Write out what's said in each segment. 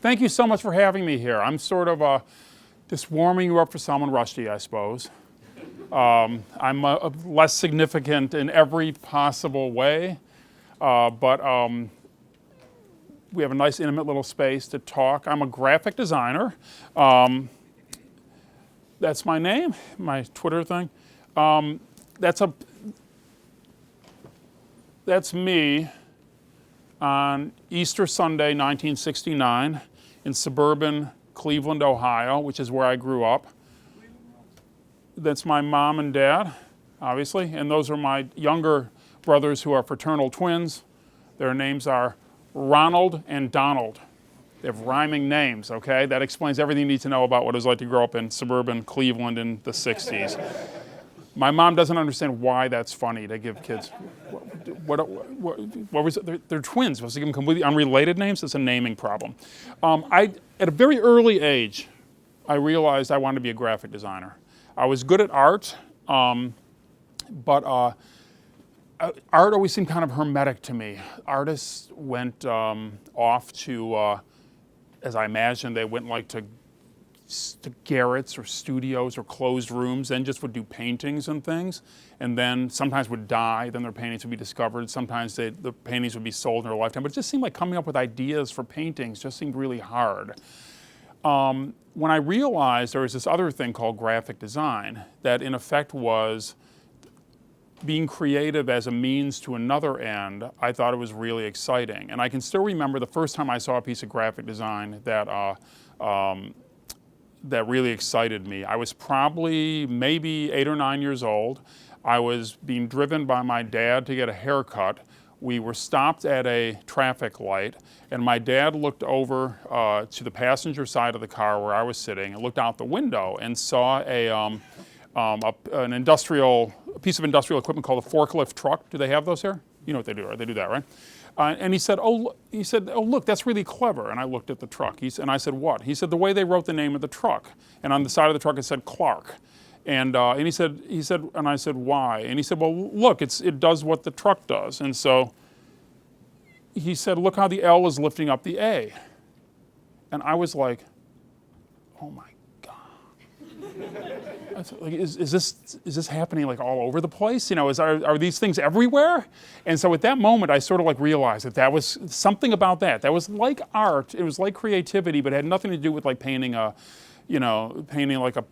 Thank you so much for having me here. I'm sort of just warming you up for Salman Rushdie, I suppose. I'm less significant in every possible way, but we have a nice intimate little space to talk. I'm a graphic designer. That's my name, my Twitter thing. That's me on Easter Sunday, 1969, in suburban Cleveland, Ohio, which is where I grew up. That's my mom and dad, obviously, and those are my younger brothers who are fraternal twins. Their names are Ronald and Donald. They have rhyming names, okay? That explains everything you need to know about what it was like to grow up in suburban Cleveland in the 60s. My mom doesn't understand why that's funny to give kids. What was it? They're twins. Supposed to give them completely unrelated names? It's a naming problem. At a very early age, I realized I wanted to be a graphic designer. I was good at art, but art always seemed kind of hermetic to me. Artists went off to, as I imagined, they went like to garrets or studios or closed rooms, and just would do paintings and things, and then sometimes would die, then their paintings would be discovered, sometimes the paintings would be sold in their lifetime, but it just seemed like coming up with ideas for paintings just seemed really hard. When I realized there was this other thing called graphic design that in effect was being creative as a means to another end, I thought it was really exciting. And I can still remember the first time I saw a piece of graphic design that really excited me. I was probably maybe 8 or 9 years old. I was being driven by my dad to get a haircut. We were stopped at a traffic light, and my dad looked over to the passenger side of the car where I was sitting and looked out the window and saw a piece of industrial equipment called a forklift truck. Do they have those here? You know what they do, right? They do that, right? And he said, oh, look, that's really clever. And I looked at the truck. And I said, what? He said, the way they wrote the name of the truck. And on the side of the truck it said Clark. And he said, and I said, why? And he said, well, look, it does what the truck does. And so he said, look how the L is lifting up the A. And I was like, oh my God. Like, is this happening like all over the place? You know, are these things everywhere? And so at that moment, I sort of like realized that was something about that. That was like art. It was like creativity, but it had nothing to do with like painting like a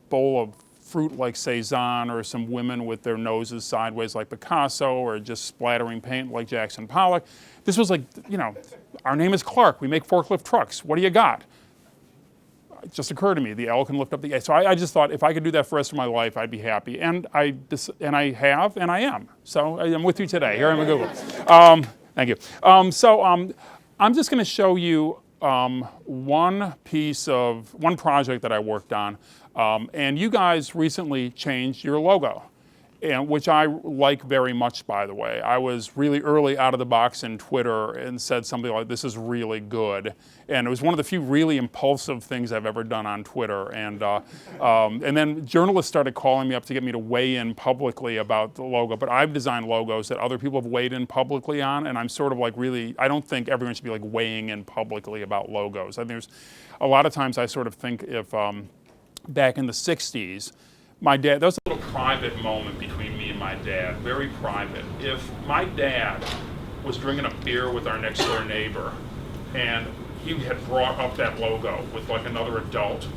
bowl of fruit like Cezanne, or some women with their noses sideways like Picasso, or just splattering paint like Jackson Pollock. This was like, our name is Clark. We make forklift trucks. What do you got? It just occurred to me, the L can lift up the A. So I just thought if I could do that for the rest of my life, I'd be happy. And I have, and I am. So I'm with you today. Here I'm at Google. Thank you. I'm just going to show you one project that I worked on. And you guys recently changed your logo, which I like very much, by the way. I was really early out of the box in Twitter and said something like, this is really good. And it was one of the few really impulsive things I've ever done on Twitter. And then journalists started calling me up to get me to weigh in publicly about the logo. But I've designed logos that other people have weighed in publicly on, and I'm sort of like I don't think everyone should be like weighing in publicly about logos. I think there's a lot of times I sort of think if, back in the 60s, my dad, that was a little private moment between me and my dad, very private. If my dad was drinking a beer with our next door neighbor and he had brought up that logo with like another adult,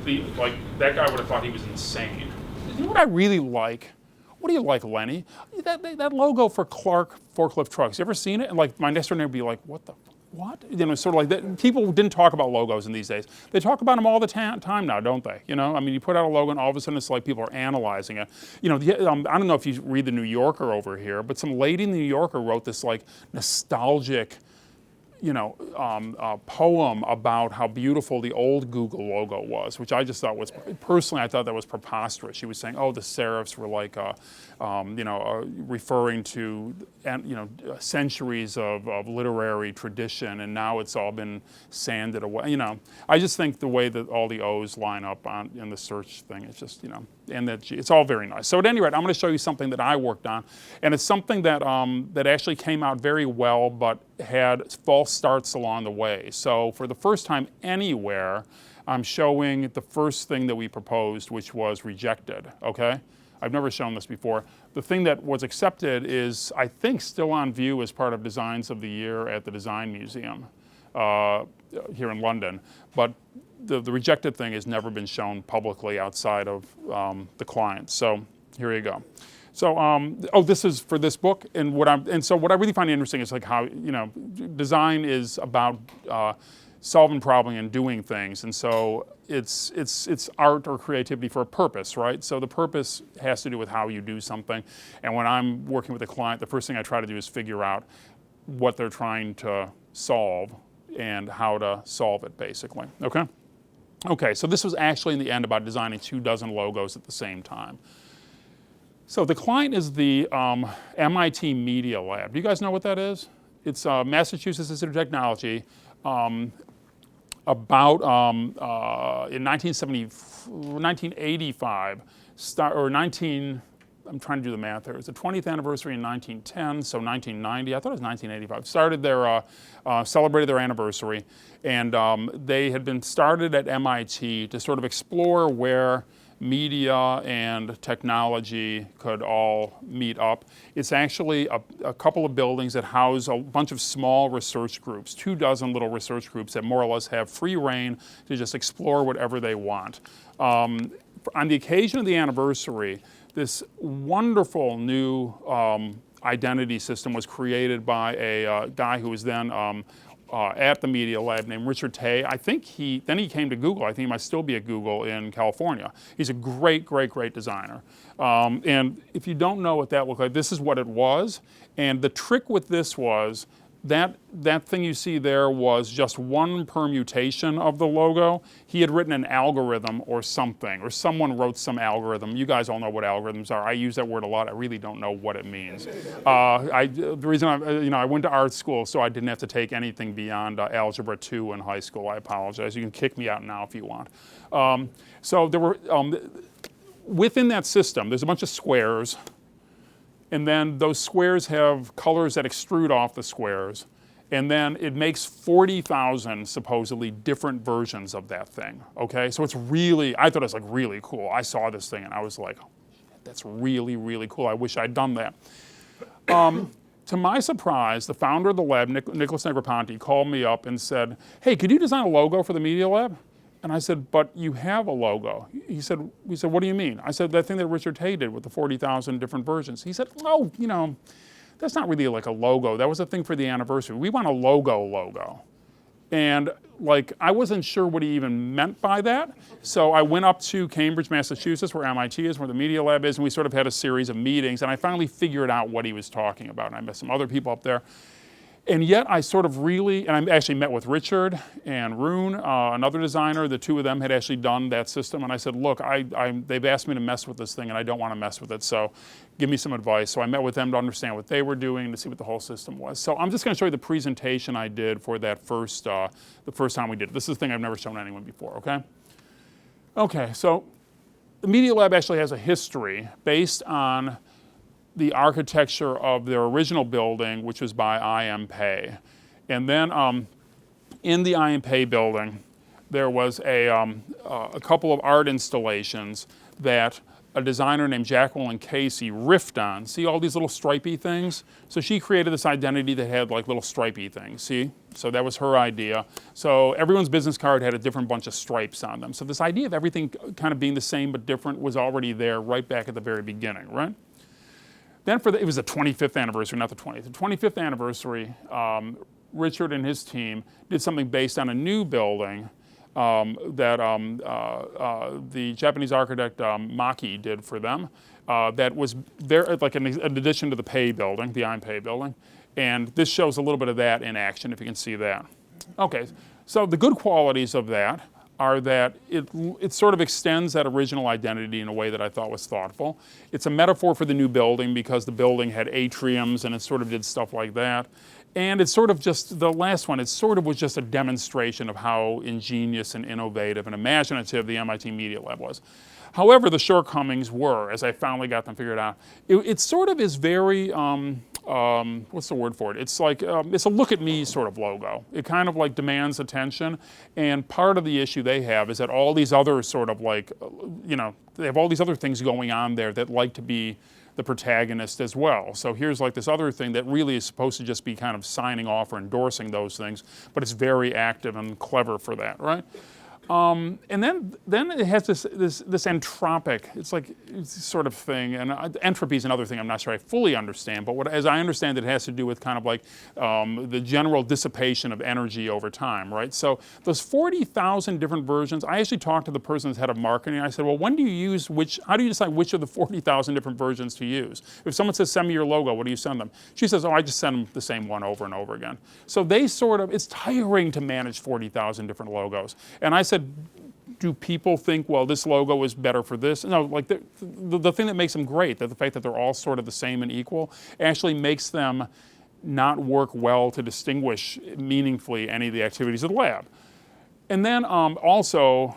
that guy would have thought he was insane. You know what I really like? What do you like, Lenny? That logo for Clark forklift trucks. You ever seen it? And like my next door neighbor would be like, what? Sort of like that. People didn't talk about logos in these days. They talk about them all the time now, don't they? I mean, you put out a logo and all of a sudden it's like people are analyzing it. I don't know if you read the New Yorker over here, but some lady in the New Yorker wrote this like nostalgic, poem about how beautiful the old Google logo was, which I just thought was, personally, I thought that was preposterous. She was saying, oh, the serifs were like, referring to, centuries of literary tradition, and now it's all been sanded away. I just think the way that all the O's line up in the search thing, it's just, and that it's all very nice. So at any rate, I'm going to show you something that I worked on, and it's something that that actually came out very well, but had false starts along the way. So for the first time anywhere, I'm showing the first thing that we proposed, which was rejected. Okay, I've never shown this before. The thing that was accepted is, I think, still on view as part of Designs of the Year at the Design Museum here in London, but the rejected thing has never been shown publicly outside of the client. So here you go. So, oh, this is for this book, and so what I really find interesting is like how, you know, design is about solving problems and doing things, and so it's art or creativity for a purpose, right? So the purpose has to do with how you do something, and when I'm working with a client, the first thing I try to do is figure out what they're trying to solve and how to solve it, basically. Okay. Okay, so this was actually in the end about designing 24 logos at the same time. So the client is the MIT Media Lab. Do you guys know what that is? It's Massachusetts Institute of Technology. About in 1985, I'm trying to do the math here. It's the 20th anniversary in 1910, so 1990. I thought it was 1985. Started their, celebrated their anniversary, and they had been started at MIT to sort of explore where media and technology could all meet up. It's actually a couple of buildings that house a bunch of small research groups, 24 little research groups that more or less have free reign to just explore whatever they want. On the occasion of the anniversary, this wonderful new identity system was created by a guy who was then at the Media Lab named Richard Tay. I think then he came to Google. I think he might still be at Google in California. He's a great, great, great designer. And if you don't know what that looked like, this is what it was. And the trick with this was that thing you see there was just one permutation of the logo. He had written an algorithm or something, or someone wrote some algorithm. You guys all know what algorithms are. I use that word a lot. I really don't know what it means. The reason I went to art school, so I didn't have to take anything beyond Algebra 2 in high school. I apologize. You can kick me out now if you want. So there were, within that system, there's a bunch of squares, and then those squares have colors that extrude off the squares, and then it makes 40,000 supposedly different versions of that thing, okay? So it's really, I thought it was like really cool. I saw this thing and I was like, oh, that's really, really cool. I wish I'd done that. To my surprise, the founder of the lab, Nicholas Negroponte, called me up and said, hey, could you design a logo for the Media Lab? And I said, but you have a logo. We said, what do you mean? I said, that thing that Richard Tay did with the 40,000 different versions. He said, oh, you know, that's not really like a logo. That was a thing for the anniversary. We want a logo. And like, I wasn't sure what he even meant by that. So I went up to Cambridge, Massachusetts, where MIT is, where the Media Lab is, and we sort of had a series of meetings, and I finally figured out what he was talking about. And I met some other people up there. And yet I sort of really, and I actually met with Richard and Rune, another designer. The two of them had actually done that system. And I said, look, they've asked me to mess with this thing and I don't want to mess with it. So give me some advice. So I met with them to understand what they were doing, to see what the whole system was. So I'm just going to show you the presentation I did for that the first time we did it. This is the thing I've never shown anyone before, okay? Okay, so the Media Lab actually has a history based on the architecture of their original building, which was by I.M. Pei. And then in the I.M. Pei building, there was a couple of art installations that a designer named Jacqueline Casey riffed on. See all these little stripy things? So she created this identity that had like little stripy things, see? So that was her idea. So everyone's business card had a different bunch of stripes on them. So this idea of everything kind of being the same but different was already there right back at the very beginning, right? Then it was the 25th anniversary, not the 20th. The 25th anniversary, Richard and his team did something based on a new building that the Japanese architect Maki did for them. That was there, like in addition to the Pei building, the I.M. Pei building. And this shows a little bit of that in action, if you can see that. Okay, so the good qualities of that are that it sort of extends that original identity in a way that I thought was thoughtful. It's a metaphor for the new building because the building had atriums and it sort of did stuff like that. And it's sort of just, the last one, it sort of was just a demonstration of how ingenious and innovative and imaginative the MIT Media Lab was. However, the shortcomings were, as I finally got them figured out, it sort of is very, what's the word for it? It's like, it's a look at me sort of logo. It kind of like demands attention, and part of the issue they have is that all these other sort of like, they have all these other things going on there that like to be the protagonist as well. So here's like this other thing that really is supposed to just be kind of signing off or endorsing those things, but it's very active and clever for that, right? And then it has this entropic, it's like sort of thing, and entropy is another thing I'm not sure I fully understand, but as I understand it has to do with kind of like the general dissipation of energy over time, right? So those 40,000 different versions, I actually talked to the person who's head of marketing, I said, well, when do you use how do you decide which of the 40,000 different versions to use? If someone says, send me your logo, what do you send them? She says, oh, I just send them the same one over and over again. So they sort of, it's tiring to manage 40,000 different logos. And I said, do people think, well, this logo is better for this? No, like the thing that makes them great, that the fact that they're all sort of the same and equal, actually makes them not work well to distinguish meaningfully any of the activities of the lab. And then also,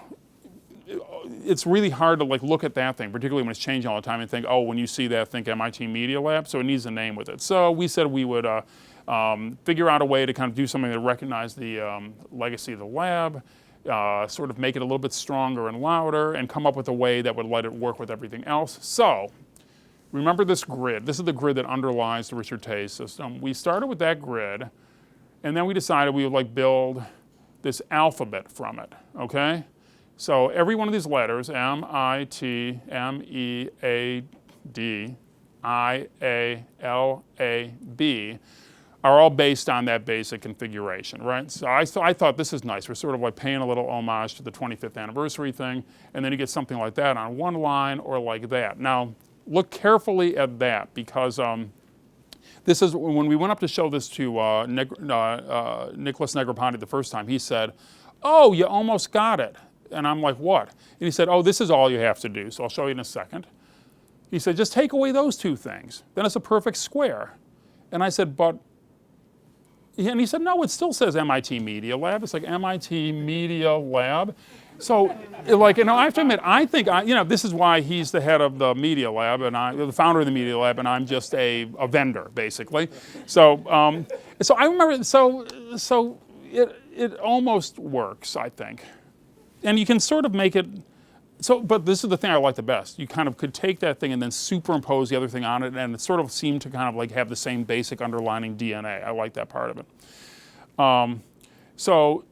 it's really hard to like look at that thing, particularly when it's changing all the time, and think, oh, when you see that, think MIT Media Lab, so it needs a name with it. So we said we would figure out a way to kind of do something to recognize the legacy of the lab, sort of make it a little bit stronger and louder, and come up with a way that would let it work with everything else. So, remember this grid. This is the grid that underlies the Richard Tay system. We started with that grid, and then we decided we would like build this alphabet from it, okay? So every one of these letters, M, I, T, M, E, A, D, I, A, L, A, B, are all based on that basic configuration, right? So I thought this is nice. We're sort of like paying a little homage to the 25th anniversary thing, and then you get something like that on one line or like that. Now, look carefully at that, because this is, when we went up to show this to Nicholas Negroponte the first time, he said, oh, you almost got it. And I'm like, what? And he said, oh, this is all you have to do, so I'll show you in a second. He said, just take away those two things. Then it's a perfect square. And I said, but, and he said, no, it still says MIT Media Lab. It's like MIT Media Lab. So, like, I have to admit, I think, this is why he's the head of the Media Lab, and the founder of the Media Lab, and I'm just a vendor, basically. So, so I remember, so it almost works, I think. And you can sort of make it, but this is the thing I like the best. You kind of could take that thing and then superimpose the other thing on it, and it sort of seemed to kind of like have the same basic underlining DNA. I like that part of it. So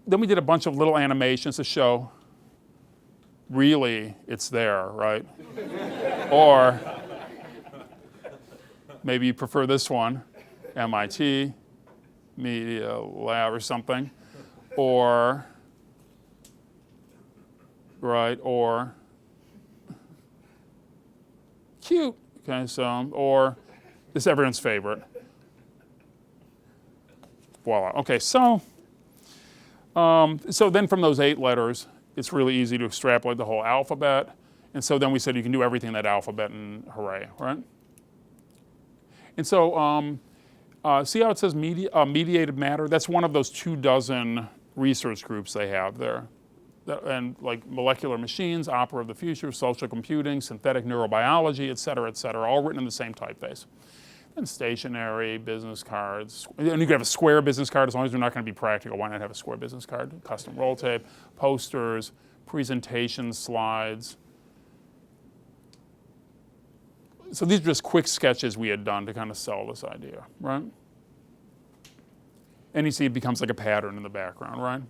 then we did a bunch of little animations to show, really, it's there, right? Or maybe you prefer this one, MIT Media Lab or something, or, right, or cute, okay, so, or this is everyone's favorite. Voila, okay, so then from those 8 letters, it's really easy to extrapolate the whole alphabet, and so then we said you can do everything in that alphabet, and hooray, right? And so, see how it says mediated matter? That's one of those 24 research groups they have there. And like molecular machines, opera of the future, social computing, synthetic neurobiology, et cetera, all written in the same typeface. And stationary, business cards, and you can have a square business card as long as they're not going to be practical. Why not have a square business card? Custom roll tape, posters, presentation slides. So these are just quick sketches we had done to kind of sell this idea, right? And you see it becomes like a pattern in the background, right?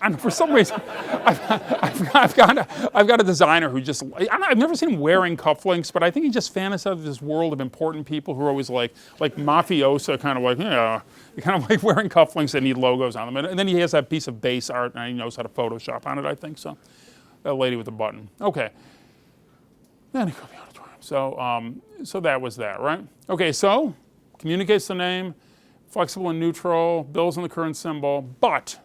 And for some reason, I've got a designer who just, I've never seen him wearing cufflinks, but I think he just fantasizes this world of important people who are always like mafiosa, kind of like, kind of like wearing cufflinks that need logos on them. And then he has that piece of base art, and he knows how to Photoshop on it, I think, so. That lady with the button. Okay. Then he could be auditorium. So that was that, right? Okay, so communicates the name, flexible and neutral, builds on the current symbol, but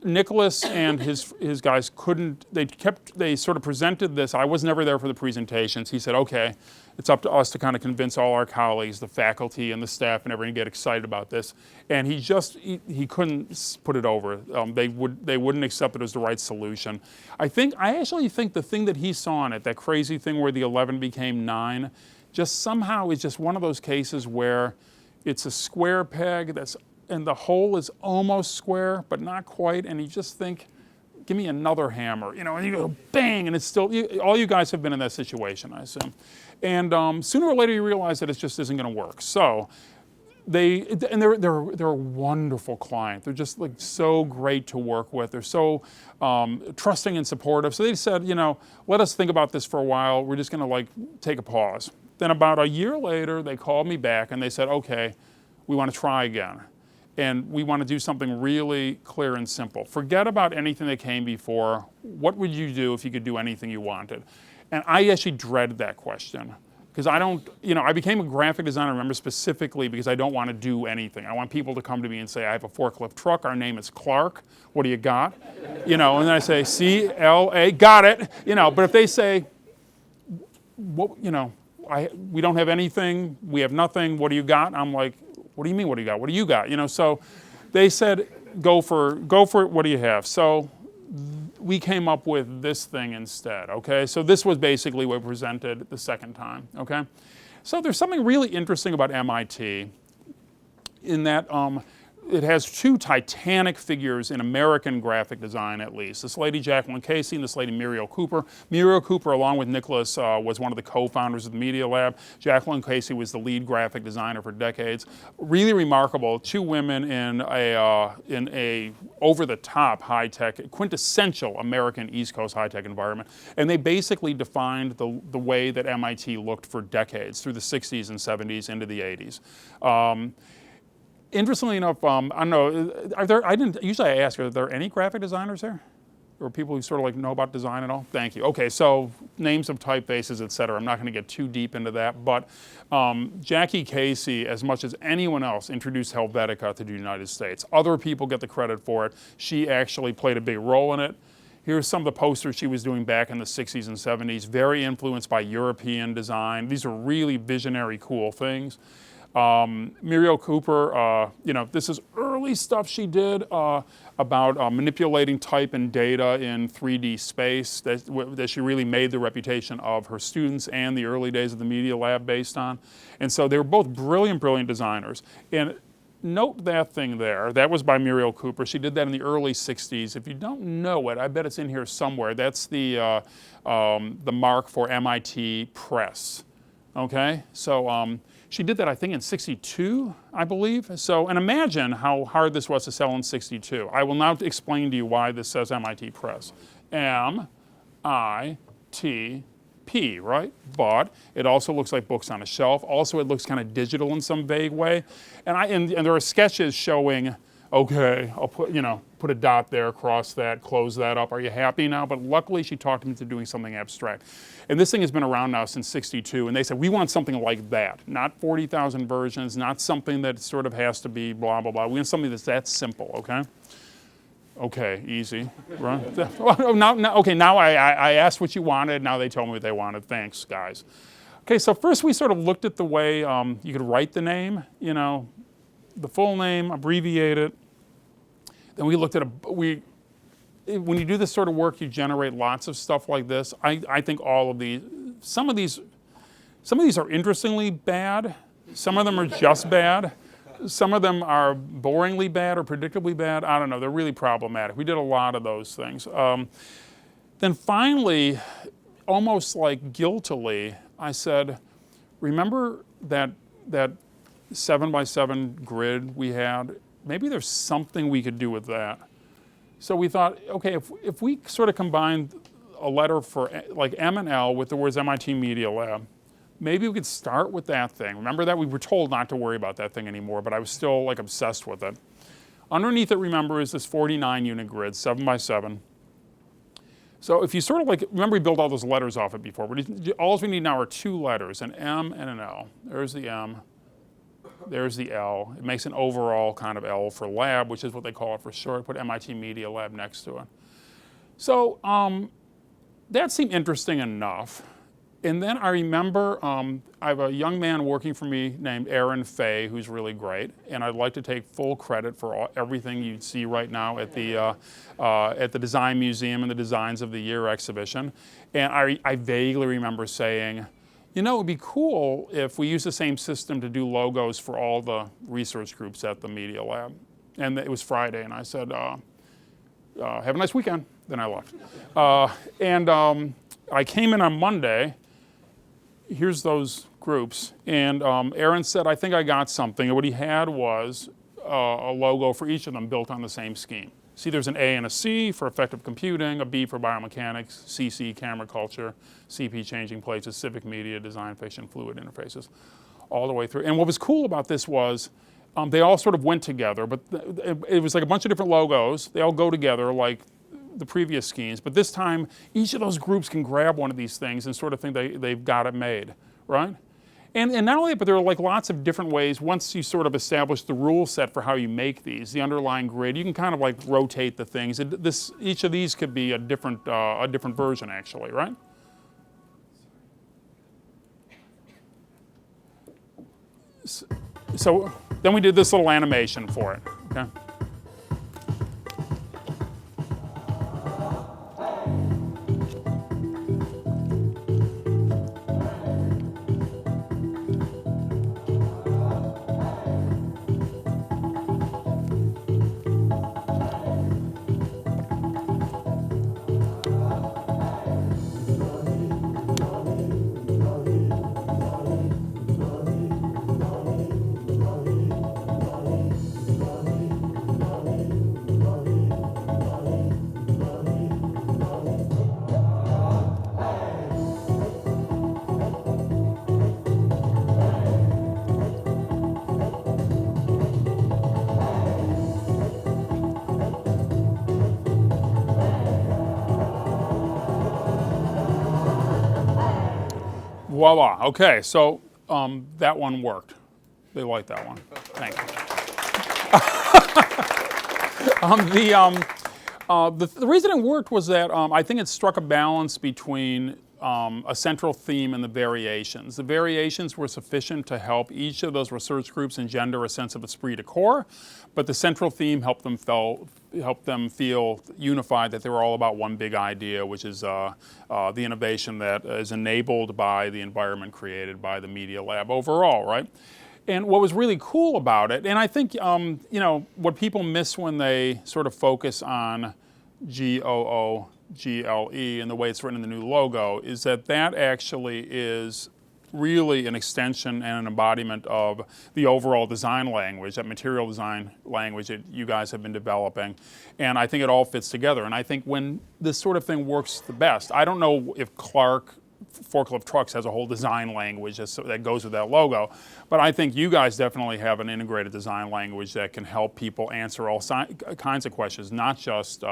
Nicholas and his guys couldn't, they sort of presented this. I was never there for the presentations. He said, okay, it's up to us to kind of convince all our colleagues, the faculty and the staff and everyone to get excited about this. And he couldn't put it over. They wouldn't accept it as the right solution. I actually think the thing that he saw in it, that crazy thing where the 11 became 9, just somehow is just one of those cases where it's a square peg and the hole is almost square, but not quite, and you just think, give me another hammer, and you go bang, and it's still, all you guys have been in that situation, I assume. And sooner or later you realize that it just isn't gonna work. So they're a wonderful client. They're just like so great to work with. They're so trusting and supportive. So they said, let us think about this for a while. We're just gonna like take a pause. Then about a year later, they called me back and they said, okay, we wanna try again. And we want to do something really clear and simple. Forget about anything that came before. What would you do if you could do anything you wanted? And I actually dread that question. Because I became a graphic designer, I remember specifically, because I don't want to do anything. I want people to come to me and say, I have a forklift truck, our name is Clark, what do you got? And then I say, C-L-A, got it. But if they say, we don't have anything, we have nothing, what do you got? I'm like, what do you mean, what do you got? What do you got? So they said, go for it, what do you have? So we came up with this thing instead, okay? So this was basically what we presented the second time, okay? So there's something really interesting about MIT in that it has two titanic figures in American graphic design, at least. This lady, Jacqueline Casey, and this lady, Muriel Cooper. Muriel Cooper, along with Nicholas, was one of the co-founders of the Media Lab. Jacqueline Casey was the lead graphic designer for decades. Really remarkable, two women in a over-the-top high-tech, quintessential American East Coast high-tech environment. And they basically defined the way that MIT looked for decades, through the 60s and 70s into the 80s. Interestingly enough, I don't know, usually I ask, are there any graphic designers there? Or people who sort of like know about design at all? Thank you. Okay, so names of typefaces, et cetera. I'm not gonna get too deep into that, but Jackie Casey, as much as anyone else, introduced Helvetica to the United States. Other people get the credit for it. She actually played a big role in it. Here's some of the posters she was doing back in the 60s and 70s, very influenced by European design. These are really visionary, cool things. Muriel Cooper, this is early stuff she did about manipulating type and data in 3D space that she really made the reputation of her students and the early days of the Media Lab based on. And so they were both brilliant, brilliant designers. And note that thing there. That was by Muriel Cooper. She did that in the early 60s. If you don't know it, I bet it's in here somewhere. That's the mark for MIT Press. Okay? So she did that, I think, in 62, I believe. So, and imagine how hard this was to sell in 62. I will now explain to you why this says MIT Press. M-I-T-P, right? But it also looks like books on a shelf. Also, it looks kind of digital in some vague way. And there are sketches showing, okay, I'll put a dot there, cross that, close that up. Are you happy now? But luckily, she talked me into doing something abstract. And this thing has been around now since 62, and they said, we want something like that. Not 40,000 versions, not something that sort of has to be blah, blah, blah. We want something that's that simple, okay? Okay, easy, right? Now I asked what you wanted, now they told me what they wanted. Thanks, guys. Okay, so first we sort of looked at the way you could write the name, the full name, abbreviate it. Then we looked at when you do this sort of work, you generate lots of stuff like this. I think all of these, some of these are interestingly bad. Some of them are just bad. Some of them are boringly bad or predictably bad. I don't know, they're really problematic. We did a lot of those things. Then finally, almost like guiltily, I said, remember that 7x7 grid we had? Maybe there's something we could do with that. So we thought, okay, if we sort of combined a letter for like M and L with the words MIT Media Lab, maybe we could start with that thing. Remember that? We were told not to worry about that thing anymore, but I was still like obsessed with it. Underneath it, remember, is this 49 unit grid, 7x7. So if you sort of like, remember we built all those letters off it before, but all we need now are two letters, an M and an L. There's the M, there's the L. It makes an overall kind of L for lab, which is what they call it for short. Put MIT Media Lab next to it. So that seemed interesting enough. And then I remember I have a young man working for me named Aaron Fay, who's really great, and I'd like to take full credit for everything you see right now at the Design Museum and the Designs of the Year exhibition. And I vaguely remember saying, you know, it would be cool if we use the same system to do logos for all the research groups at the Media Lab. And it was Friday, and I said, have a nice weekend. Then I left. I came in on Monday. Here's those groups. And Aaron said, I think I got something. And what he had was a logo for each of them built on the same scheme. See, there's an A and a C for effective computing, a B for biomechanics, CC, camera culture, CP, changing places, civic media, design fiction, fluid interfaces, all the way through. And what was cool about this was they all sort of went together, but it was like a bunch of different logos. They all go together like the previous schemes, but this time each of those groups can grab one of these things and sort of think they've got it made, right? And not only that, but there are like lots of different ways, once you sort of establish the rule set for how you make these, the underlying grid, you can kind of like rotate the things. Each of these could be a different version actually, right? So then we did this little animation for it, okay? Voila, okay, so that one worked. They liked that one, thank you. The reason it worked was that I think it struck a balance between a central theme and the variations. The variations were sufficient to help each of those research groups engender a sense of esprit de corps, but the central theme helped them feel unified, that they were all about one big idea, which is the innovation that is enabled by the environment created by the Media Lab overall, right? And what was really cool about it, and I think you know what people miss when they sort of focus on GOOGLE and the way it's written in the new logo, is that actually is really an extension and an embodiment of the overall design language, that material design language that you guys have been developing. And I think it all fits together. And I think when this sort of thing works the best, I don't know if Clark Forklift Trucks has a whole design language that goes with that logo, but I think you guys definitely have an integrated design language that can help people answer all kinds of questions, not just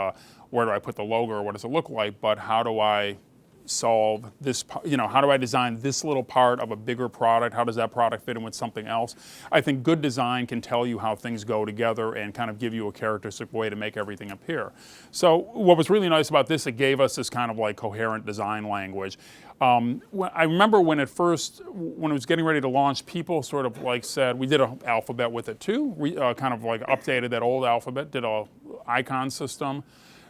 where do I put the logo or what does it look like, but how do I solve this, you know, how do I design this little part of a bigger product? How does that product fit in with something else? I think good design can tell you how things go together and kind of give you a characteristic way to make everything appear. So what was really nice about this, it gave us this kind of like coherent design language. I remember when it was getting ready to launch, people sort of like said, we did an alphabet with it too. We kind of like updated that old alphabet, did a icon system.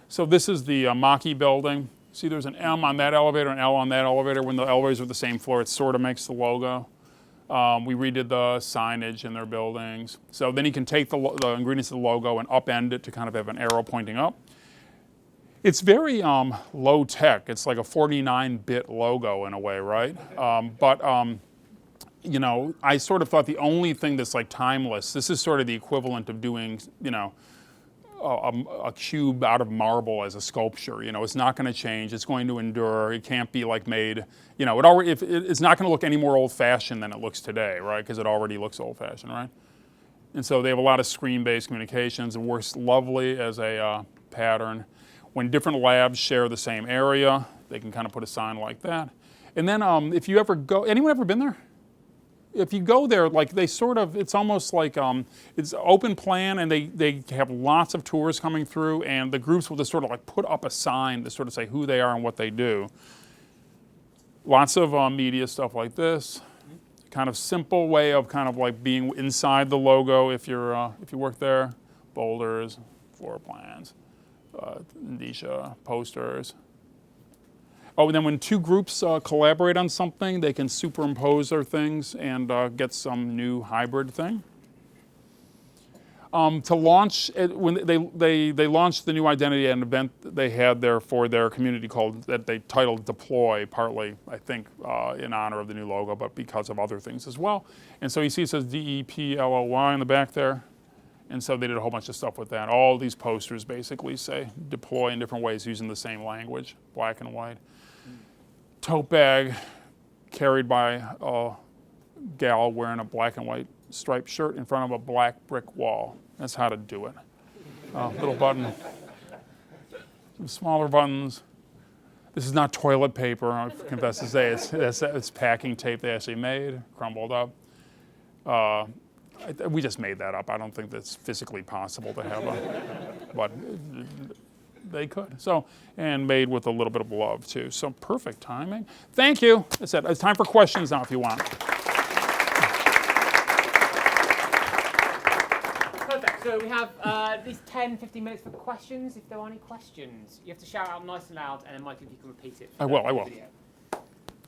So this is the Maki building. See, there's an M on that elevator, an L on that elevator. When the elevators are the same floor, it sort of makes the logo. We redid the signage in their buildings. So then you can take the ingredients of the logo and upend it to kind of have an arrow pointing up. It's very low tech. It's like a 49-bit logo in a way, right? You know, I sort of thought the only thing that's like timeless, this is sort of the equivalent of doing, you know, a cube out of marble as a sculpture. You know, it's not going to change. It's going to endure. It can't be like made. You know, it's not going to look any more old-fashioned than it looks today, right? Because it already looks old-fashioned, right? And so they have a lot of screen-based communications. It works lovely as a pattern. When different labs share the same area, they can kind of put a sign like that. And then if you ever go, anyone ever been there? if you go there, like they sort of, it's almost like it's open plan, and they have lots of tours coming through, and the groups will just sort of like put up a sign to sort of say who they are and what they do. Lots of media stuff like this. Kind of simple way of kind of like being inside the logo if you work there. Boulders, floor plans, indicia, posters. Oh, and then when two groups collaborate on something, they can superimpose their things and get some new hybrid thing. To launch, when they launched the new identity at an event they had there for their community that they titled Deploy, partly, I think, in honor of the new logo, but because of other things as well. And so you see it says DEPLOY in the back there. And so they did a whole bunch of stuff with that. All these posters basically say deploy in different ways using the same language, black and white. Tote bag carried by a gal wearing a black and white striped shirt in front of a black brick wall. That's how to do it. Little button. Some smaller buttons. This is not toilet paper, I confess to say. It's packing tape they actually made, crumbled up. We just made that up. I don't think that's physically possible to have but they could. So, and made with a little bit of love too. So perfect timing. Thank you. That's it. It's time for questions now if you want. Perfect. So we have at least 10, 15 minutes for questions. If there are any questions, you have to shout out nice and loud, and then Mike, if you can repeat it. I will.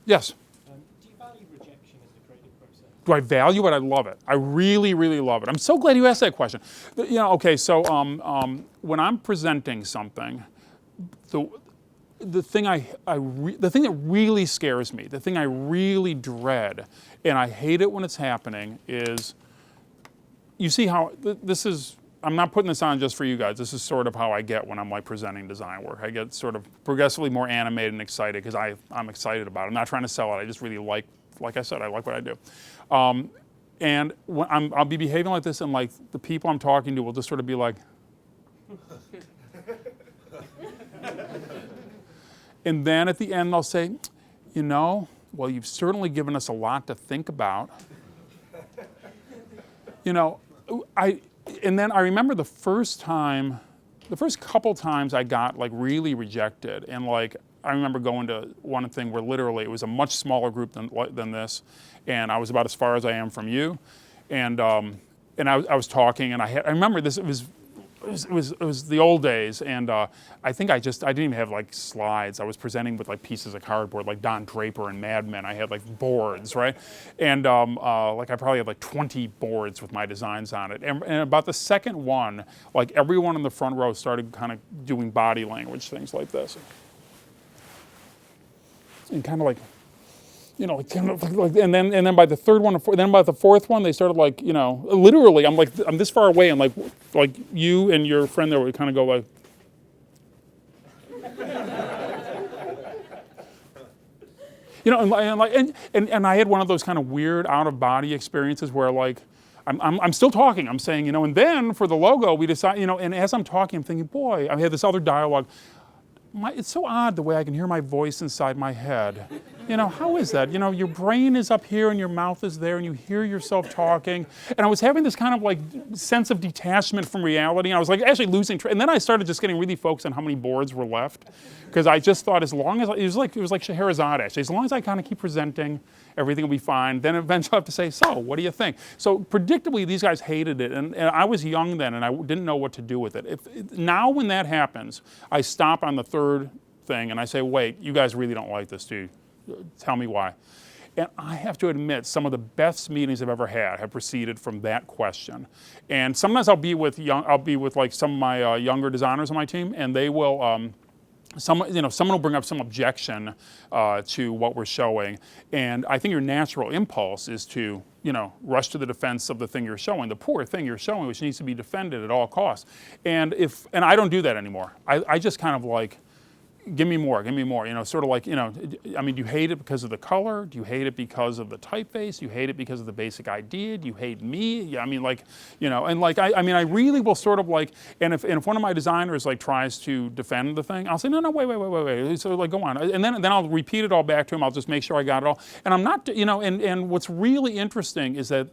Yes. Do you value rejection as a creative process? Do I value it? I love it. I really, really love it. I'm so glad you asked that question. Okay, so when I'm presenting something, the thing that really scares me, the thing I really dread, and I hate it when it's happening, is, you see how this is, I'm not putting this on just for you guys. This is sort of how I get when I'm like presenting design work. I get sort of progressively more animated and excited because I'm excited about it. I'm not trying to sell it. I just really like I said, I like what I do. And when I'll be behaving like this, and like the people I'm talking to will just sort of be like, and then at the end they'll say, well, you've certainly given us a lot to think about. And then I remember the first couple times I got like really rejected, and like I remember going to one thing where literally it was a much smaller group than this, and I was about as far as I am from you, and I was talking, and I remember this. It was the old days, and I think I didn't even have like slides. I was presenting with like pieces of cardboard, like Don Draper and Mad Men. I had like boards, right? And like I probably had like 20 boards with my designs on it. And about the second one, like everyone in the front row started kind of doing body language things like this, and kind of like, and then by the third one, then by the fourth one, they started like, literally, I'm this far away, and like you and your friend there would kind of go like, and I had one of those kind of weird out of body experiences where like, I'm still talking, I'm saying, and then for the logo, we decide, and as I'm talking, I'm thinking, boy, I had this other dialogue. It's so odd the way I can hear my voice inside my head. How is that? Your brain is up here and your mouth is there and you hear yourself talking. And I was having this kind of like sense of detachment from reality. And I was like actually losing track. And then I started just getting really focused on how many boards were left. Because I just thought as long as, it was like Scheherazade actually, as long as I kind of keep presenting, everything will be fine. Then eventually I have to say, so what do you think? So predictably, these guys hated it. And I was young then and I didn't know what to do with it. Now when that happens, I stop on the third thing and I say, wait, you guys really don't like this, do you? Tell me why. And I have to admit, some of the best meetings I've ever had have proceeded from that question. And sometimes I'll be with like some of my younger designers on my team, and they will, someone will bring up some objection to what we're showing. And I think your natural impulse is to, rush to the defense of the thing you're showing, the poor thing you're showing, which needs to be defended at all costs. And I don't do that anymore. I just kind of like, give me more, sort of like, I mean, do you hate it because of the color? Do you hate it because of the typeface? Do you hate it because of the basic idea? Do you hate me? Yeah, I mean, like, and like, I mean, I really will sort of like, and if one of my designers like tries to defend the thing, I'll say, no, wait. So like, go on. And then I'll repeat it all back to him. I'll just make sure I got it all. And I'm not, and what's really interesting is that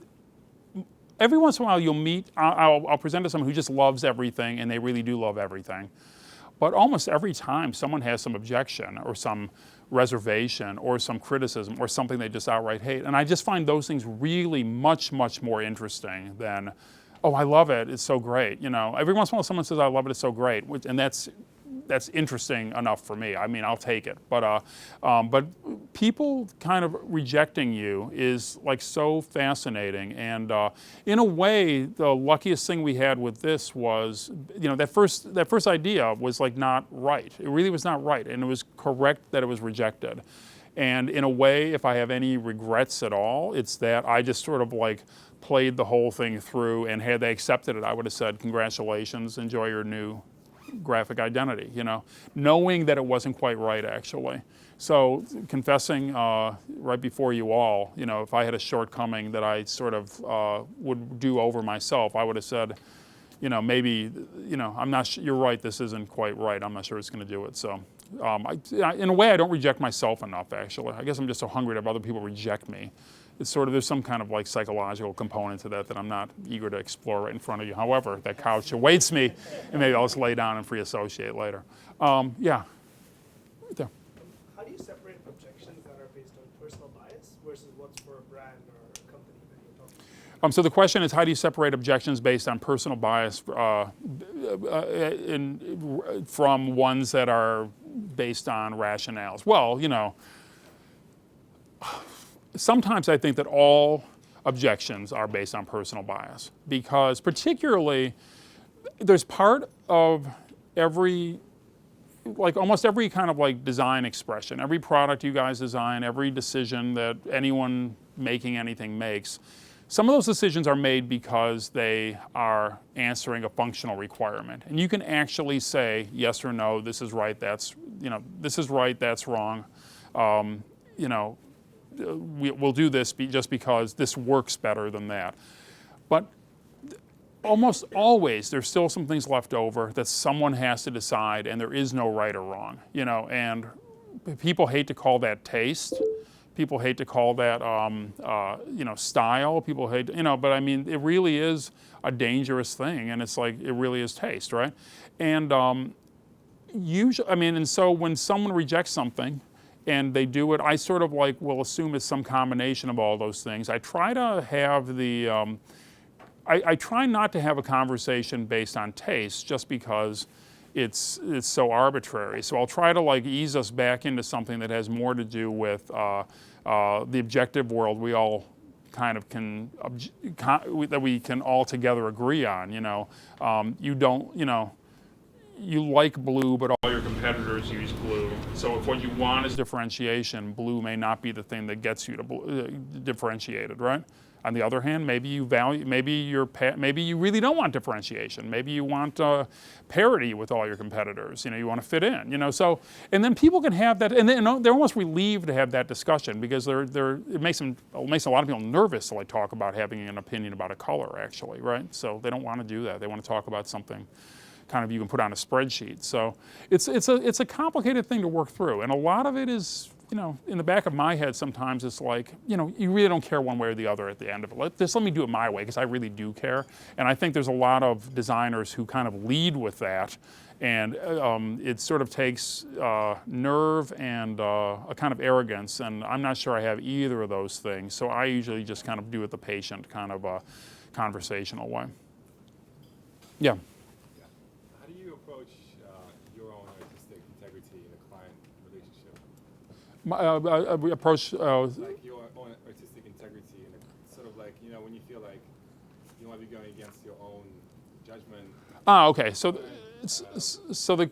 every once in a while you'll meet, I'll present to someone who just loves everything, and they really do love everything. But almost every time someone has some objection or some reservation or some criticism or something they just outright hate. And I just find those things really much, much more interesting than, oh, I love it, it's so great. Every once in a while someone says, I love it, it's so great. And that's interesting enough for me. I mean, I'll take it. But people kind of rejecting you is like so fascinating. And in a way, the luckiest thing we had with this was, that first idea was like not right. It really was not right, and it was correct that it was rejected. And in a way, if I have any regrets at all, it's that I just sort of like played the whole thing through, and had they accepted it, I would have said, congratulations, enjoy your new graphic identity, knowing that it wasn't quite right, actually. So confessing right before you all, if I had a shortcoming that I sort of would do over myself, I would have said, maybe, I'm not you're right, this isn't quite right, I'm not sure it's going to do it. So in a way, I don't reject myself enough, actually. I guess I'm just so hungry to have other people reject me. It's sort of, there's some kind of like psychological component to that I'm not eager to explore right in front of you. However, that couch awaits me, and maybe I'll just lay down and free associate later. Yeah. Right there. How do you separate objections that are based on personal bias versus what's for a brand or a company that you're talking about? So the question is, how do you separate objections based on personal bias from ones that are based on rationales? Well, sometimes I think that all objections are based on personal bias, because particularly there's part of almost every kind of like design expression, every product you guys design, every decision that anyone making anything makes, some of those decisions are made because they are answering a functional requirement. And you can actually say yes or no, this is right, this is right, that's wrong. We'll do this just because this works better than that. But almost always there's still some things left over that someone has to decide, and there is no right or wrong. And people hate to call that taste. People hate to call that style. People hate, but I mean, it really is a dangerous thing, and it's like, it really is taste, right? And usually, and so when someone rejects something, and they do it, I sort of like will assume it's some combination of all those things. I try to have I try not to have a conversation based on taste, just because it's so arbitrary. So I'll try to like ease us back into something that has more to do with the objective world we all kind of that we can all together agree on. You don't, you like blue, but all your competitors use blue. So if what you want is differentiation, blue may not be the thing that gets you to differentiated, right? On the other hand, maybe you really don't want differentiation. Maybe you want parity with all your competitors. You want to fit in. So, and then people can have that, and they're almost relieved to have that discussion, because it makes a lot of people nervous to like talk about having an opinion about a color, actually, right? So they don't want to do that. They want to talk about something kind of you can put on a spreadsheet. So it's a complicated thing to work through, and a lot of it is, in the back of my head sometimes it's like, you really don't care one way or the other at the end of it. Just let me do it my way, because I really do care. And I think there's a lot of designers who kind of lead with that, and it sort of takes nerve and a kind of arrogance, and I'm not sure I have either of those things. So I usually just kind of do it the patient kind of conversational way. Yeah. Approach like your own artistic integrity, and sort of like, when you feel like you want to be going against your own judgment. Okay. So the How do you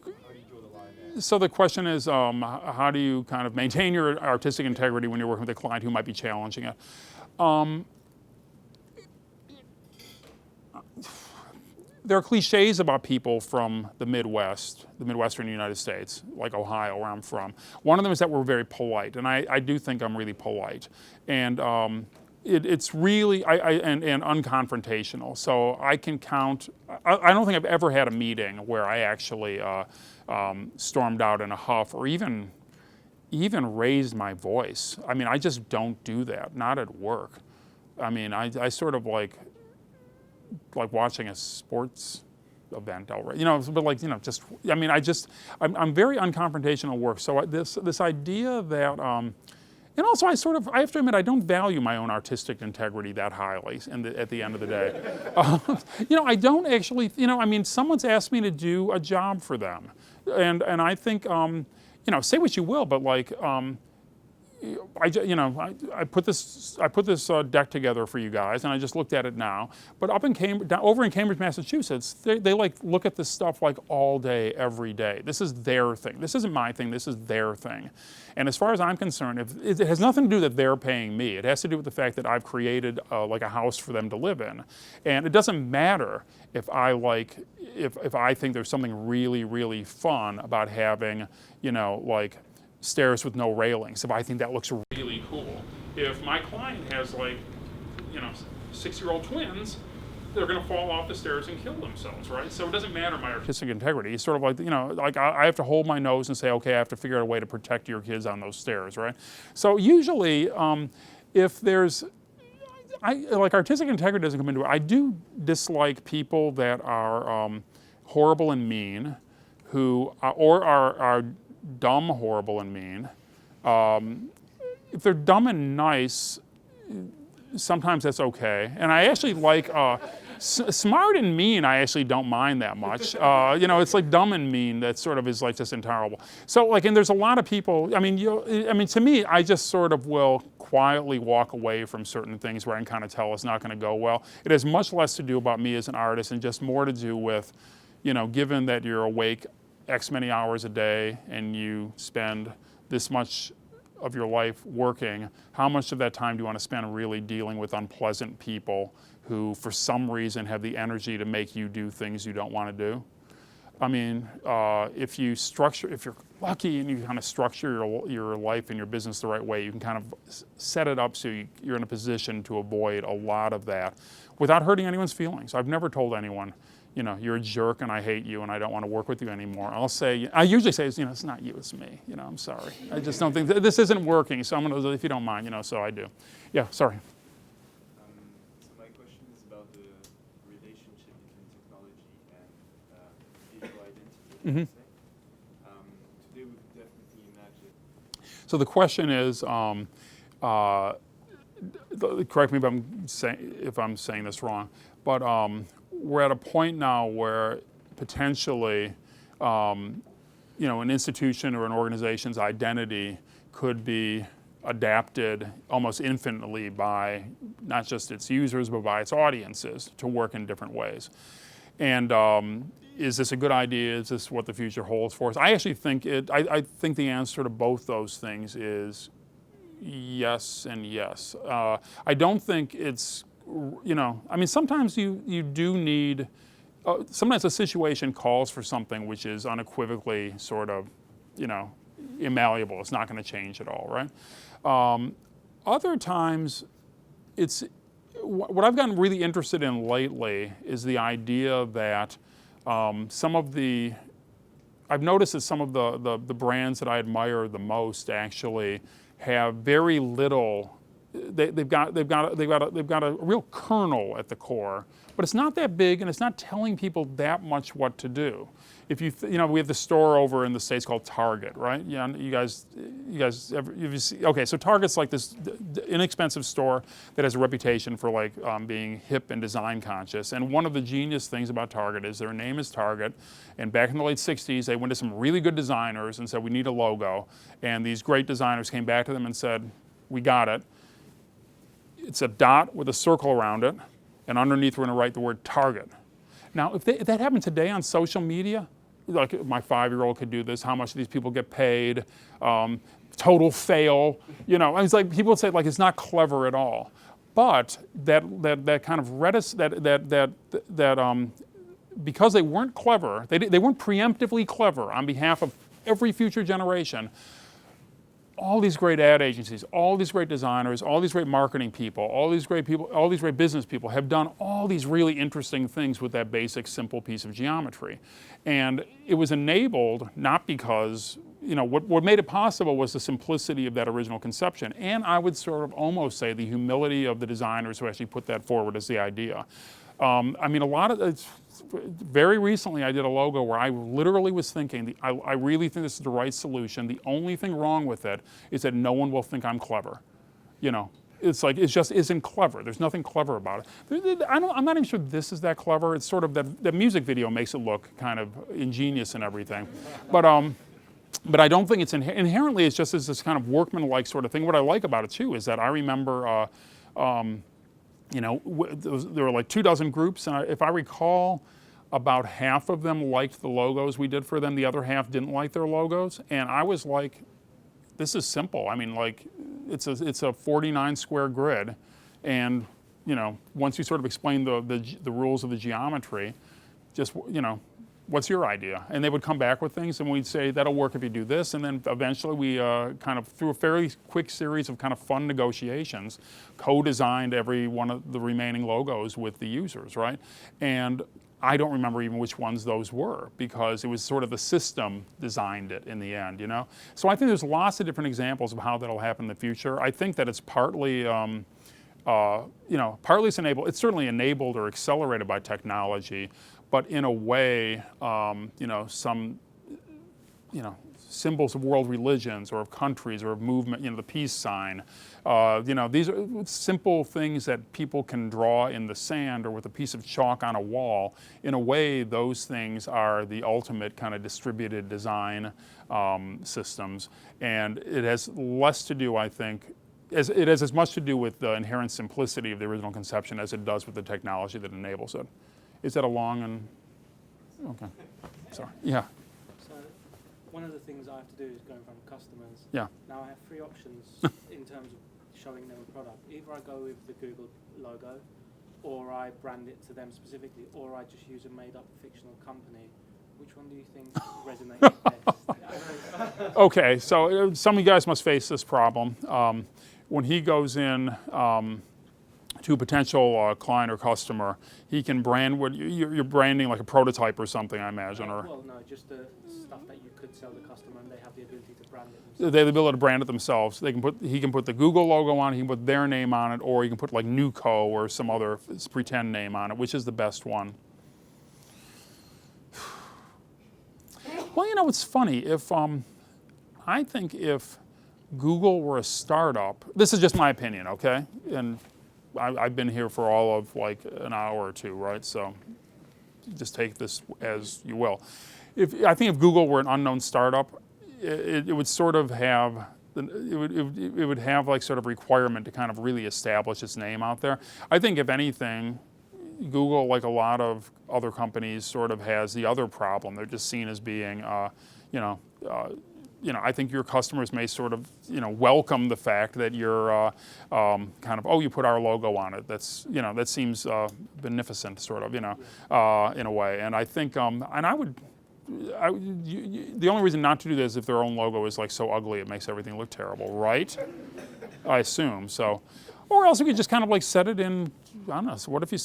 draw the line there? So the question is, how do you kind of maintain your artistic integrity when you're working with a client who might be challenging it? there are cliches about people from the Midwest, the Midwestern United States, like Ohio, where I'm from. One of them is that we're very polite, and I do think I'm really polite. And it's really, and unconfrontational. So I can count, I don't think I've ever had a meeting where I actually stormed out in a huff or even raised my voice. I mean, I just don't do that, not at work. I mean, I sort of like watching a sports event already, but like, just, I mean, I'm very unconfrontational at work. So this idea that, and also I have to admit, I don't value my own artistic integrity that highly at the end of the day. I don't actually, I mean, someone's asked me to do a job for them. And I think, say what you will, but like, I put this deck together for you guys, and I just looked at it now. But over in Cambridge, Massachusetts, they like look at this stuff like all day, every day. This is their thing. This isn't my thing. This is their thing. And as far as I'm concerned, it has nothing to do that they're paying me. It has to do with the fact that I've created like a house for them to live in, and it doesn't matter if I think there's something really, really fun about having, like, stairs with no railings, if I think that looks really cool. If my client has 6-year-old twins, they're gonna fall off the stairs and kill themselves, right? So it doesn't matter my artistic integrity. It's sort of like, I have to hold my nose and say, okay, I have to figure out a way to protect your kids on those stairs, right? So usually, if there's, artistic integrity doesn't come into it. I do dislike people that are horrible and mean, who, or are dumb, horrible, and mean. If they're dumb and nice, sometimes that's okay. And I actually like smart and mean. I actually don't mind that much. It's like dumb and mean that sort of is like just intolerable. So and there's a lot of people. I mean, to me, I just sort of will quietly walk away from certain things where I can kind of tell it's not going to go well. It has much less to do about me as an artist and just more to do with, given that you're awake X many hours a day and you spend this much of your life working, how much of that time do you want to spend really dealing with unpleasant people who for some reason have the energy to make you do things you don't want to do? I mean, if you're lucky and you kind of structure your life and your business the right way, you can kind of set it up so you're in a position to avoid a lot of that without hurting anyone's feelings. I've never told anyone, you're a jerk and I hate you and I don't want to work with you anymore. I usually say, it's not you, it's me. I'm sorry. I just don't think, this isn't working, so I'm going to, if you don't mind, so I do. Yeah, sorry. So my question is about the relationship between technology and visual identity. Today we could definitely imagine. So the question is, correct me if I'm saying this wrong, but we're at a point now where potentially, an institution or an organization's identity could be adapted almost infinitely by not just its users, but by its audiences to work in different ways. And is this a good idea? Is this what the future holds for us? I actually think I think the answer to both those things is yes and yes. I don't think it's, sometimes you do need, sometimes a situation calls for something which is unequivocally sort of, immalleable. It's not going to change at all, right? Other times, what I've gotten really interested in lately is the idea that I've noticed that some of the brands that I admire the most actually have very little. They've got a real kernel at the core, but it's not that big and it's not telling people that much what to do. If we have the store over in the States called Target, right? Yeah, you guys okay, so Target's like this inexpensive store that has a reputation for being hip and design conscious. And one of the genius things about Target is their name is Target. And back in the late 60s, they went to some really good designers and said, we need a logo. And these great designers came back to them and said, we got it. It's a dot with a circle around it, and underneath we're going to write the word Target. Now, if that happened today on social media, like my 5-year-old could do this, how much do these people get paid, total fail, it's like people would say it's not clever at all. But that kind of because they weren't clever, they weren't preemptively clever on behalf of every future generation, all these great ad agencies, all these great designers, all these great marketing people, all these great business people have done all these really interesting things with that basic, simple piece of geometry. And it was enabled not because, what made it possible was the simplicity of that original conception. And I would sort of almost say the humility of the designers who actually put that forward as the idea. Very recently I did a logo where I literally was thinking, I really think this is the right solution. The only thing wrong with it is that no one will think I'm clever. It's like, it just isn't clever. There's nothing clever about it. I'm not even sure this is that clever. It's sort of that the music video makes it look kind of ingenious and everything. But I don't think it's inherently, it's just this kind of workman-like sort of thing. What I like about it too is that I remember, there were like 24 groups, and if I recall, about half of them liked the logos we did for them. The other half didn't like their logos, and I was like, "This is simple. I mean, like, it's a 49 square grid, and once you sort of explain the rules of the geometry, just what's your idea?" And they would come back with things, and we'd say, "That'll work if you do this." And then eventually we kind of, through a fairly quick series of kind of fun negotiations, co-designed every one of the remaining logos with the users, right? And I don't remember even which ones those were, because it was sort of the system designed it in the end, So I think there's lots of different examples of how that'll happen in the future. I think that it's partly, partly it's enabled. It's certainly enabled or accelerated by technology, but in a way, some, symbols of world religions or of countries or of movement, the peace sign. These are simple things that people can draw in the sand or with a piece of chalk on a wall. In a way, those things are the ultimate kind of distributed design systems. And it has less to do, I think, it has as much to do with the inherent simplicity of the original conception as it does with the technology that enables it. Is that a long and, okay, sorry, yeah. So one of the things I have to do is go in front of customers. Yeah. Now I have 3 options in terms of showing them a product. Either I go with the Google logo, or I brand it to them specifically, or I just use a made-up fictional company. Which one do you think resonates best? Okay, so some of you guys must face this problem. When he goes in to a potential client or customer, he can brand what you're branding, like a prototype or something, I imagine, or Well, no, just the stuff that you could sell the customer, and they have the ability to brand it themselves. they have the ability to brand it themselves. He can put the Google logo on it, he can put their name on it, or he can put like Nuco or some other pretend name on it. Which is the best one? Well, it's funny. I think if Google were a startup, this is just my opinion, okay? And I've been here for all of like an hour or two, right? So just take this as you will. I think if Google were an unknown startup, it would sort of have, it would have like sort of requirement to kind of really establish its name out there. I think if anything, Google, like a lot of other companies, sort of has the other problem. They're just seen as being, I think your customers may sort of, welcome the fact that you're kind of, oh, you put our logo on it. That's, that seems beneficent, sort of, in a way. And I think, and I would, the only reason not to do this is if their own logo is like so ugly it makes everything look terrible, right? I assume so. Or else you could just kind of like set it in, I don't know, so what if you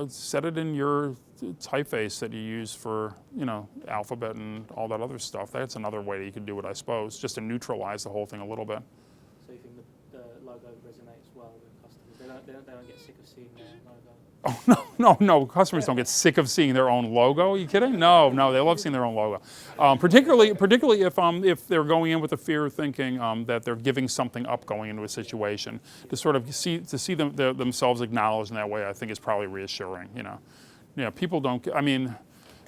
set it in your typeface that you use for, alphabet and all that other stuff. That's another way that you could do it, I suppose, just to neutralize the whole thing a little bit. So you think the logo resonates well with customers? They don't get sick of seeing their logo? Oh, no, customers don't get sick of seeing their own logo. Are you kidding? No, they love seeing their own logo. Particularly if they're going in with the fear of thinking that they're giving something up going into a situation. To sort of see themselves acknowledged in that way, I think is probably reassuring, people don't,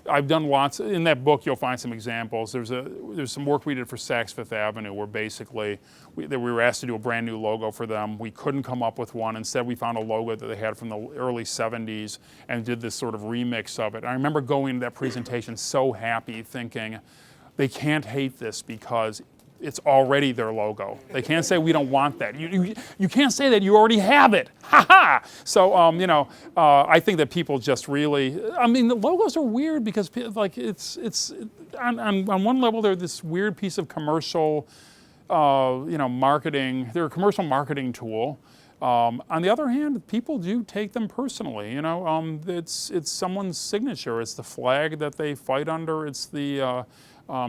I've done lots, in that book you'll find some examples. There's some work we did for Saks Fifth Avenue where basically we were asked to do a brand new logo for them. We couldn't come up with one. Instead we found a logo that they had from the early 70s and did this sort of remix of it. I remember going to that presentation so happy thinking, they can't hate this because it's already their logo. They can't say we don't want that. You can't say that, you already have it. Ha ha! So I think that people just really, I mean, the logos are weird because like it's on one level they're this weird piece of commercial marketing. They're a commercial marketing tool. On the other hand, people do take them personally. It's someone's signature. It's the flag that they fight under. It's the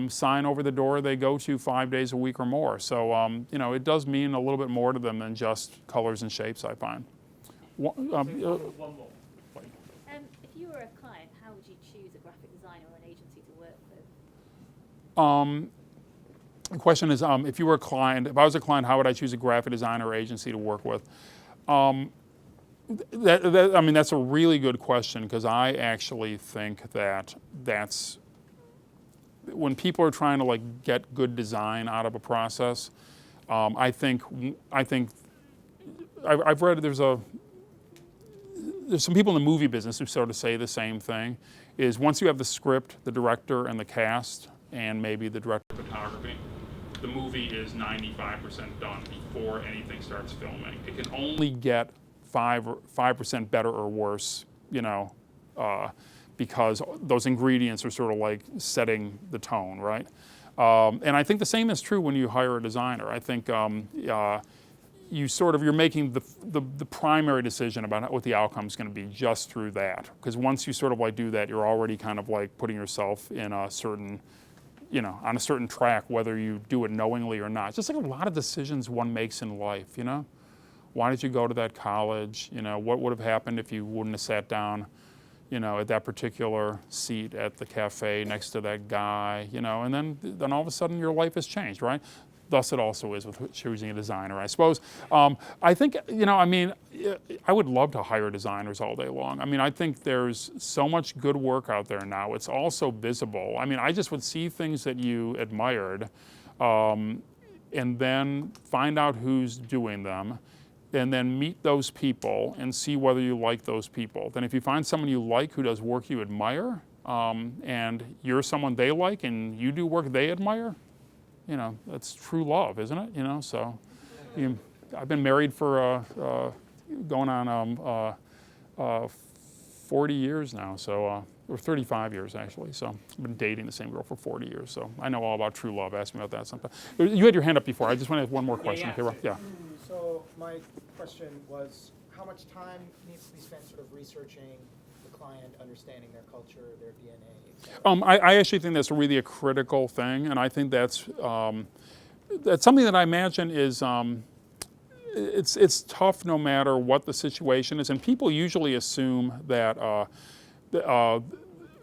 sign over the door they go to 5 days a week or more. So it does mean a little bit more to them than just colors and shapes, I find. One more. If you were a client, how would you choose a graphic designer or an agency to work with? The question is, if you were a client, if I was a client, how would I choose a graphic designer or agency to work with? That's a really good question, because I actually think that's when people are trying to get good design out of a process. I've read there's some people in the movie business who sort of say the same thing. Is once you have the script, the director, and the cast, and maybe the director of photography, the movie is 95% done before anything starts filming. It can only get 5% better or worse, because those ingredients are sort of like setting the tone, right? And I think the same is true when you hire a designer. I think you're making the primary decision about what the outcome is going to be just through that. Because once you sort of do that, you're already kind of putting yourself in a certain, on a certain track, whether you do it knowingly or not. Just like a lot of decisions one makes in life, Why did you go to that college? What would have happened if you wouldn't have sat down, at that particular seat at the cafe next to that guy, and then all of a sudden your life has changed, right? Thus it also is with choosing a designer, I suppose. I think, I would love to hire designers all day long. I think there's so much good work out there now. It's all so visible. I just would see things that you admired, and then find out who's doing them, and then meet those people and see whether you like those people. Then if you find someone you like who does work you admire, and you're someone they like and you do work they admire, that's true love, isn't it? So I've been married for going on 40 years now, so or 35 years actually. So I've been dating the same girl for 40 years, so I know all about true love. Ask me about that sometime. You had your hand up before. I just want to have one more question. Yeah. Okay, Rob? Yeah. So my question was, how much time needs to be spent sort of researching the client, understanding their culture, their DNA, etc.? I actually think that's really a critical thing, and I think that's something that I imagine is it's tough no matter what the situation is, and people usually assume that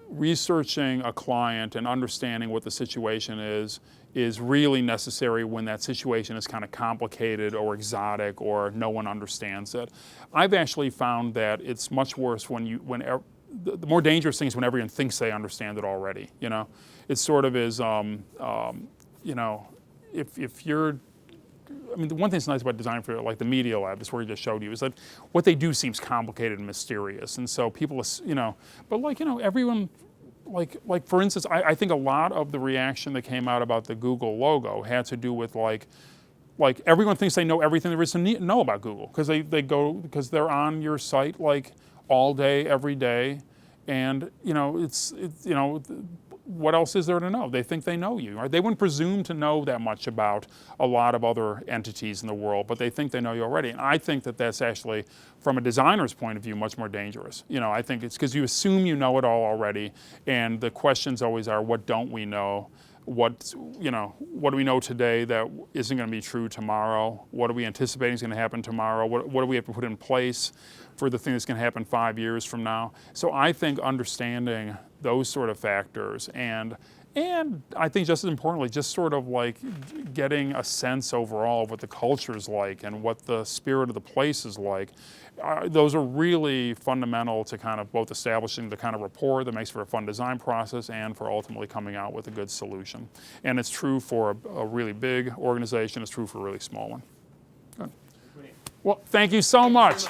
researching a client and understanding what the situation is really necessary when that situation is kind of complicated or exotic or no one understands it. I've actually found that it's much worse the more dangerous thing is when everyone thinks they understand it already. It sort of is. If you're, the one thing that's nice about design for the Media Lab, this where he just showed you, is that what they do seems complicated and mysterious, and so people, but everyone. Like for instance, I think a lot of the reaction that came out about the Google logo had to do with everyone thinks they know everything there is to know about Google, because they're on your site all day, every day, and what else is there to know? They think they know you, right? They wouldn't presume to know that much about a lot of other entities in the world, but they think they know you already. And I think that that's actually, from a designer's point of view, much more dangerous. I think it's because you assume you know it all already, and the questions always are, what don't we know? What do we know today that isn't going to be true tomorrow? What are we anticipating is going to happen tomorrow? What do we have to put in place for the thing that's going to happen 5 years from now? So I think understanding those sort of factors, and I think just as importantly, just sort of getting a sense overall of what the culture is like and what the spirit of the place is like, those are really fundamental to kind of both establishing the kind of rapport that makes for a fun design process and for ultimately coming out with a good solution. And it's true for a really big organization, it's true for a really small one. Good. Well, thank you so much.